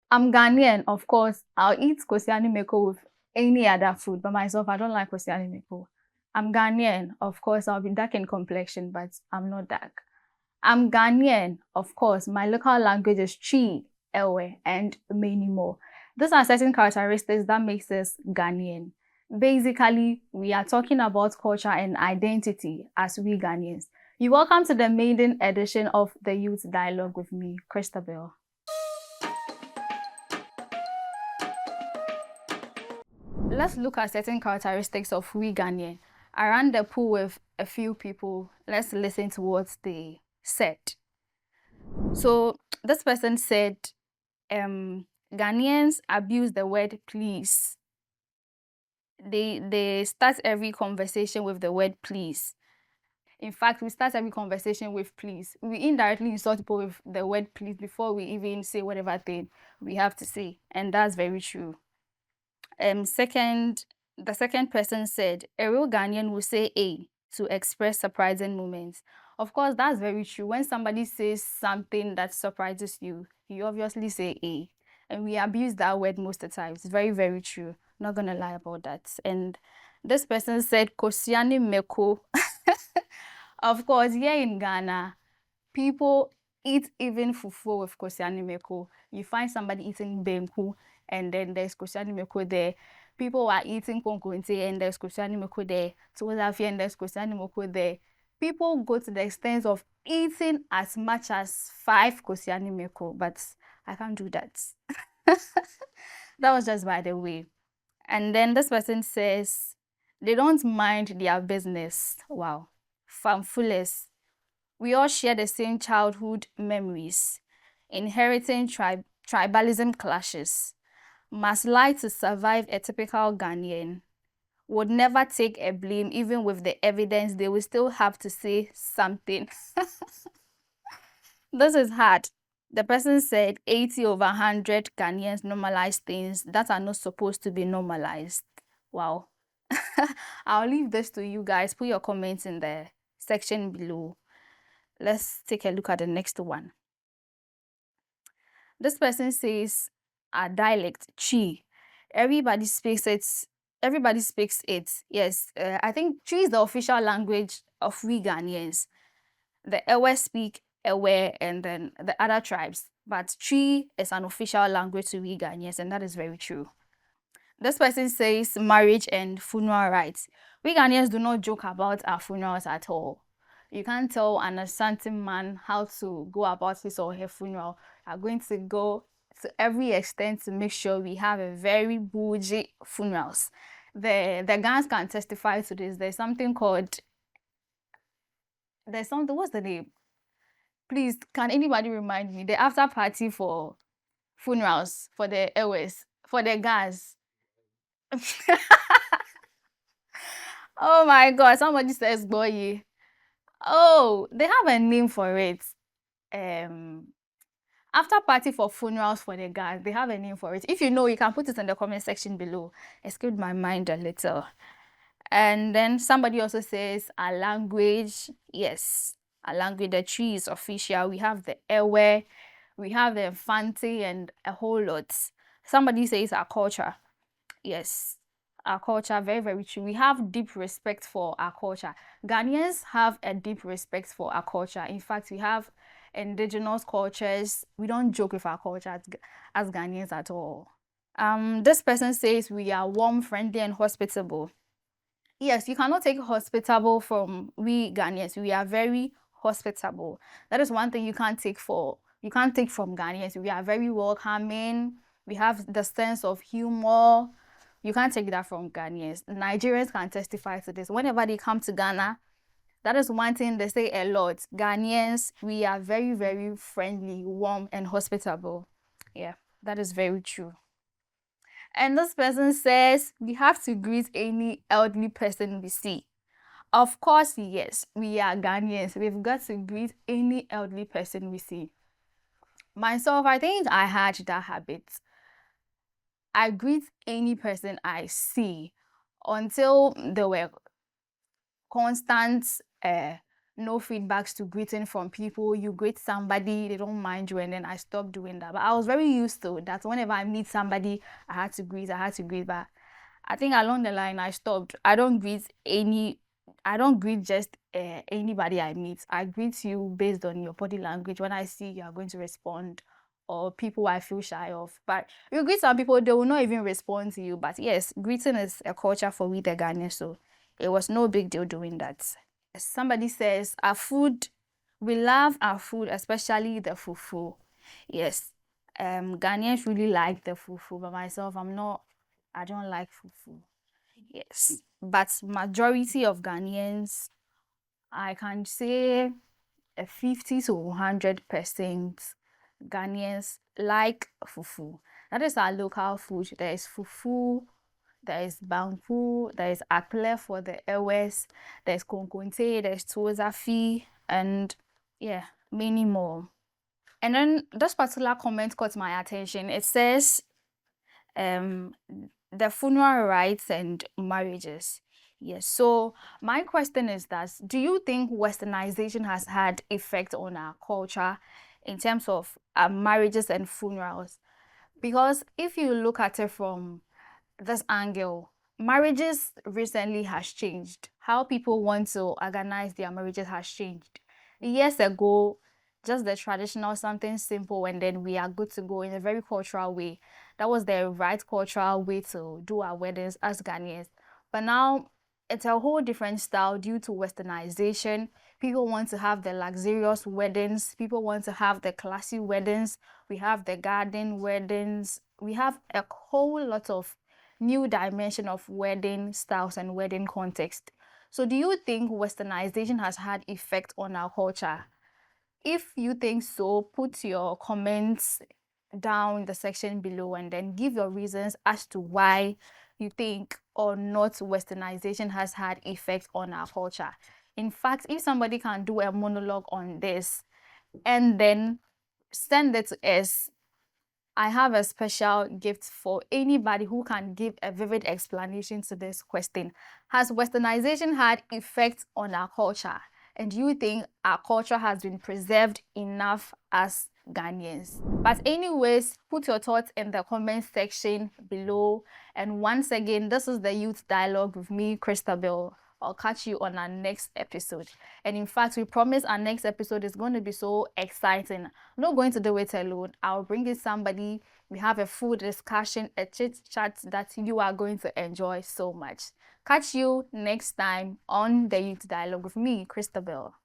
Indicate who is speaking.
Speaker 1: I'm Ghanaian, of course. I'll eat kosiani meko with any other food, but myself, I don't like kosiani meko. I'm Ghanaian, of course. I'll be dark in complexion, but I'm not dark. I'm Ghanaian, of course. My local language is Chi, Ewe, and many more. These are certain characteristics that makes us Ghanaian. Basically, we are talking about culture and identity as we Ghanaians. You're welcome to the maiden edition of the Youth Dialogue with me, Christabel. Let's look at certain characteristics of we Ghanaian. I ran the pool with a few people. Let's listen to what they said. So this person said, Ghanaians abuse the word please. They start every conversation with the word please. In fact, we start every conversation with please. We indirectly insult people with the word please before we even say whatever thing we have to say. And that's very true. Second, the second person said, a real Ghanaian will say A to express surprising moments. Of course, that's very true. When somebody says something that surprises you, you obviously say A. And we abuse that word most of the time. It's very, very true. Not gonna lie about that. And this person said, Kosiani Meko. Of course, here in Ghana, people eat even fufu with kosiani meko. You find somebody eating benku, and then there's kosiani meko there. People are eating konkonte, and there's kosiani meko there. Tuwazafi, and there's kosiani meko there. People go to the extent of eating as much as 5 kosiani meko, but I can't do that. That was just by the way. And then this person says they don't mind their business. Wow. Fanfullest. We all share the same childhood memories. Inheriting tribalism clashes. Must lie to survive a typical Ghanaian. Would never take a blame even with the evidence. They will still have to say something. This is hard. The person said 80 over 100 Ghanaians normalize things that are not supposed to be normalized. Wow. I'll leave this to you guys. Put your comments in the section below. Let's take a look at the next one. This person says a dialect, Chi. Everybody speaks it. Everybody speaks it. Yes, I think Chi is the official language of we Ghanaians. The Ewe speak Ewe and then the other tribes. But Chi is an official language to we Ghanaians, and that is very true. This person says marriage and funeral rites. We Ghanaians do not joke about our funerals at all. You can't tell an Ashanti man how to go about his or her funeral. You are going to go to every extent to make sure we have a very bougie funerals. The Ghanaians can testify to this. There's something called, what's the name? Please, can anybody remind me? The after party for funerals, for the airways, for the gas. Oh my God, somebody says boy. Oh, they have a name for it. Um, After party for funerals for the guys, they have a name for it. If you know, you can put it in the comment section below. Excuse my mind a little. And then somebody also says a language. Yes, a language. The tree is official. We have the Ewe, we have the Infante, and a whole lot. Somebody says our culture. Yes, our culture, very, very true. We have deep respect for our culture. Ghanaians have a deep respect for our culture. In fact, we have indigenous cultures. We don't joke with our culture as Ghanaians at all. This person says we are warm, friendly, and hospitable. Yes, you cannot take hospitable from we Ghanaians. We are very hospitable. That is one thing you can't take from Ghanaians. We are very welcoming. We have the sense of humor. You can't take that from Ghanaians. Nigerians can testify to this. Whenever they come to Ghana, that is one thing they say a lot. Ghanaians, we are very, very friendly, warm, and hospitable. Yeah, that is very true. And this person says we have to greet any elderly person we see. Of course, yes, we are Ghanaians. We've got to greet any elderly person we see. Myself, I think I had that habit. I greet any person I see until there were constant no feedbacks to greeting from people. You greet somebody, they don't mind you, and then I stopped doing that. But I was very used to that. Whenever I meet somebody, I had to greet. But I think along the line I stopped. I don't greet just anybody I meet. I greet you based on your body language. When I see you are going to respond, or people I feel shy of. But you greet some people, they will not even respond to you. But yes, greeting is a culture for we the Ghanaians, so it was no big deal doing that. Somebody says our food, we love our food, especially the fufu. Yes, Ghanaians really like the fufu, but myself, I don't like fufu. Yes, but majority of Ghanaians, I can say a 50 to 100% Ghanaians like fufu. That is our local food. There is fufu, there is bangfu, there is akple for the Ewes, there's konkonte, there's tozafi, and yeah, many more. And then this particular comment caught my attention. It says, the funeral rites and marriages. Yes. So my question is that, do you think westernization has had effect on our culture in terms of marriages and funerals? Because if you look at it from this angle, marriages recently has changed. How people want to organize their marriages has changed. Years ago, just the traditional something simple and then we are good to go in a very cultural way. That was the right cultural way to do our weddings as Ghanaians. But now it's a whole different style due to westernization. People want to have the luxurious weddings. People want to have the classy weddings. We have the garden weddings. We have a whole lot of new dimension of wedding styles and wedding context. So do you think westernization has had effect on our culture? If you think so, put your comments down in the section below and then give your reasons as to why you think or not westernization has had effect on our culture. In fact, if somebody can do a monologue on this and then send it to us, I have a special gift for anybody who can give a vivid explanation to this question. Has westernization had effect on our culture? And do you think our culture has been preserved enough as Ghanaians? But anyways, put your thoughts in the comment section below. And once again, this is the Youth Dialogue with me, Christabel. I'll catch you on our next episode. And in fact, we promise our next episode is going to be so exciting. I'm not going to do it alone. I'll bring in somebody. We have a full discussion, a chit chat that you are going to enjoy so much. Catch you next time on the Youth Dialogue with me, Christabel.